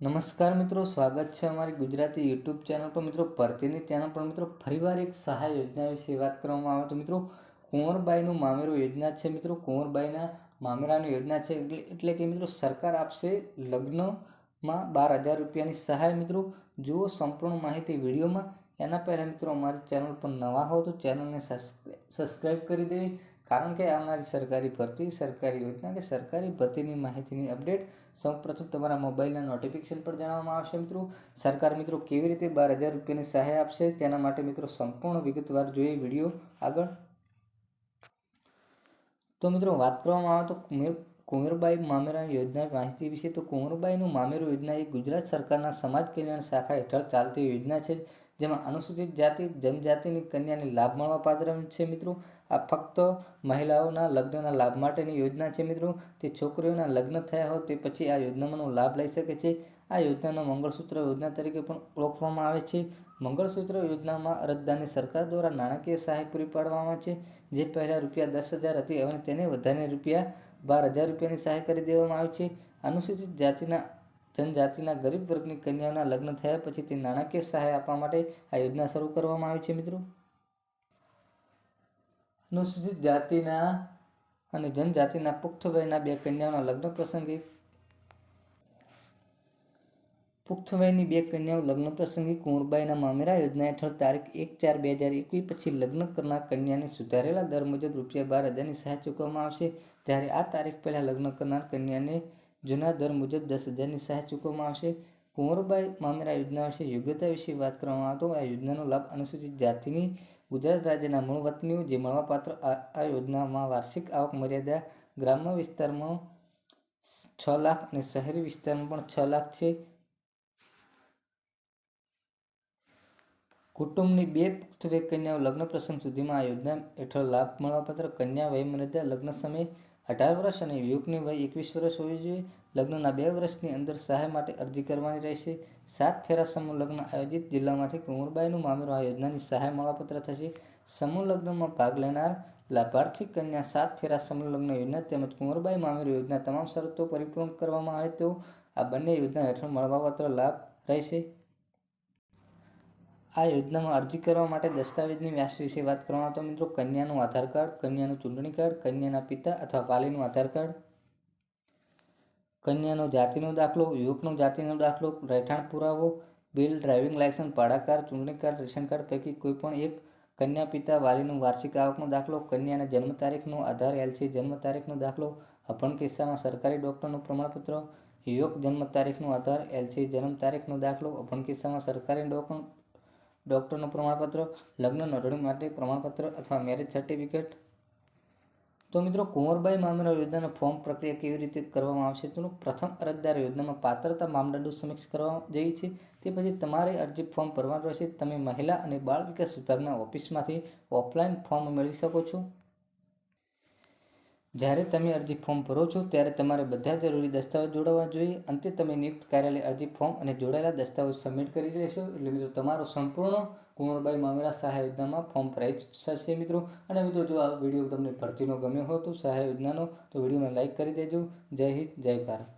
નમસ્કાર મિત્રો, સ્વાગત છે અમારી ગુજરાતી યુટ્યુબ ચેનલ પર. મિત્રો, ભરતીની ચેનલ પર મિત્રો ફરીવાર એક સહાય યોજના વિશે વાત કરવામાં આવે તો મિત્રો કુંવરબાઈનું મામેરું યોજના છે. મિત્રો, કુંવરબાઈના મામેરાની યોજના છે એટલે કે મિત્રો સરકાર આપશે લગ્નમાં 12,000 રૂપિયાની સહાય. મિત્રો, જુઓ સંપૂર્ણ માહિતી વિડીયોમાં. એના પહેલાં મિત્રો અમારી ચેનલ પર નવા હો તો ચેનલને સબસ્ક્રાઈબ કરી દેવી, કારણ કે આવનારી સરકારી ભરતી, સરકારી યોજના કે સરકારી ભરતીની માહિતીની અપડેટ સૌપ્રથમ તમારા મોબાઈલના નોટિફિકેશન પર જણાવવામાં આવશે. મિત્રો, સરકાર મિત્રો કેવી રીતે 12,000 રૂપિયાની સહાય આપશે તેના માટે મિત્રો સંપૂર્ણ વિગતવાર જોઈએ વિડીયો આગળ. તો મિત્રો વાત કરવામાં આવે તો કુંવરબાઈ મામેરા યોજના માહિતી વિશે. તો કુંવરબાઈનું મામેરું યોજના એ ગુજરાત સરકારના સમાજ કલ્યાણ શાખા હેઠળ ચાલતી યોજના છે, જેમાં અનુસૂચિત જાતિ જનજાતિની કન્યાને લાભ મળવા પાત્ર છે. મિત્રો, આ ફક્ત મહિલાઓના લગ્નના લાભ માટેની યોજના છે. મિત્રો, તે છોકરીઓના લગ્ન થયા હોય તે પછી આ યોજનાનો લાભ લઈ શકે છે. આ યોજનાનો મંગળસૂત્ર યોજના તરીકે પણ ઓળખવામાં આવે છે. મંગળસૂત્ર યોજનામાં અરજદારને સરકાર દ્વારા નાણાકીય સહાય પૂરી પાડવામાં આવે છે, જે પહેલાં ₹10,000 હતી, હવે તેને વધારીને ₹12,000 રૂપિયાની સહાય કરી દેવામાં આવી છે. અનુસૂચિત જનજાતિના ગરીબ વર્ગની કન્યાઓના લગ્ન થયા પછી તે નાણાકીય સહાય આપવા માટે આ યોજના શરૂ કરવામાં આવી છે. મિત્રો, અનુસૂચિત જાતિના અને જનજાતિના પુખ્ત વયના બે કન્યાઓના લગ્ન પ્રસંગે કુંવરબાઈના મામેરા યોજના હેઠળ તારીખ 1/4/2021 પછી લગ્ન કરનાર કન્યાને સુધારેલા દર મુજબ ₹12,000ની સહાય ચૂકવવામાં આવશે. જ્યારે આ તારીખ પહેલાં લગ્ન કરનાર કન્યાને જૂના દર મુજબ ₹10,000ની સહાય ચૂકવવામાં આવશે. કુંવરબાઈ મામેરા યોજના વિશે યોગ્યતા વિશે વાત કરવામાં આવે તો આ યોજનાનો લાભ અનુસૂચિત જાતિની ગુજરાત રાજ્યના મૂળ વતનીઓ જે મળવાપાત્ર. આ યોજનામાં વાર્ષિક આવક મર્યાદા ગ્રામ્ય વિસ્તારમાં 6 લાખ અને શહેરી વિસ્તારમાં પણ 6 લાખ છે. કુટુંબની 2 પુખ્ત વય કન્યાઓ લગ્ન પ્રસંગ સુધીમાં આ યોજના હેઠળ લાભ મળવાપાત્ર. કન્યા વયમર્યાદા લગ્ન સમયે 18 વર્ષ અને યુવકની વય 21 વર્ષ હોવી જોઈએ. લગ્નના 2 વર્ષની અંદર સહાય માટે અરજી કરવાની રહેશે. 7 ફેરા સમૂહ લગ્ન આયોજિત જિલ્લામાંથી કુંવરબાઈનું મામેરું આ યોજનાની સહાય મળવાપાત્ર થશે. સમૂહ લગ્નમાં ભાગ લેનાર લાભાર્થી કન્યા 7 ફેરા સમૂહ લગ્ન યોજના તેમજ કુંવરબાઈ મામેરું યોજના તમામ શરતો પરિપૂર્ણ કરવામાં આવે તો આ બંને યોજના હેઠળ મળવાપાત્ર લાભ રહેશે. આ યોજનામાં અરજી કરવા માટે દસ્તાવેજની વ્યાસ વિશે વાત કરવામાં તો મિત્રો કન્યાનું આધાર કાર્ડ, કન્યાનું ચૂંટણી કાર્ડ, કન્યાના પિતા અથવા વાલીનું આધાર કાર્ડ, કન્યાનો જાતિનો દાખલો, યુવકનો જાતિનો દાખલો, રહેઠાણ પુરાવો, બિલ, ડ્રાઇવિંગ લાયસન્સ, ભાડા કાર, ચૂંટણી કાર્ડ, રેશન કાર્ડ પૈકી કોઈપણ એક, કન્યા પિતા વાલીનું વાર્ષિક આવકનો દાખલો, કન્યાના જન્મ તારીખનો આધાર, LC જન્મ તારીખનો દાખલો, અપંગ કિસ્સામાં સરકારી ડૉક્ટરનું પ્રમાણપત્ર, યુવક જન્મ તારીખનો આધાર, LC જન્મ તારીખનો દાખલો, અપંગ કિસ્સામાં સરકારી ડૉક્ટરનું પ્રમાણપત્ર, લગ્ન નોંધણી માટે પ્રમાણપત્ર અથવા મેરેજ સર્ટિફિકેટ. તો મિત્રો, કુંવરબાઈ મામેરા યોજનાના ફોર્મ પ્રક્રિયા કેવી રીતે કરવામાં આવશે? તો પ્રથમ અરજદાર યોજનામાં પાત્રતા માપદંડો સમીક્ષા કરવા જઈએ છે. તે પછી તમારે અરજી ફોર્મ ભરવાનું રહેશે. તમે મહિલા અને બાળ વિકાસ વિભાગના ઓફિસમાંથી ઓફલાઈન ફોર્મ મેળવી શકો છો. જ્યારે તમે અરજી ફોર્મ ભરો છો ત્યારે તમારે બધા જરૂરી દસ્તાવેજ જોડવા જોઈએ. અંતે તમે નિયુક્ત કાર્યાલય અરજી ફોર્મ અને જોડાયેલા દસ્તાવેજ સબમિટ કરી દેશો એટલે મિત્રો તમારો સંપૂર્ણ કુંવરબાઈ મામેરા સહાય યોજનામાં ફોર્મ ભરાઈ થશે. મિત્રો, અને મિત્રો જો આ વિડીયો તમને ભરતીનો ગમ્યો હોય તો સહાય યોજનાનો તો વિડીયોને લાઇક કરી દેજો. જય હિન્દ, જય ભારત.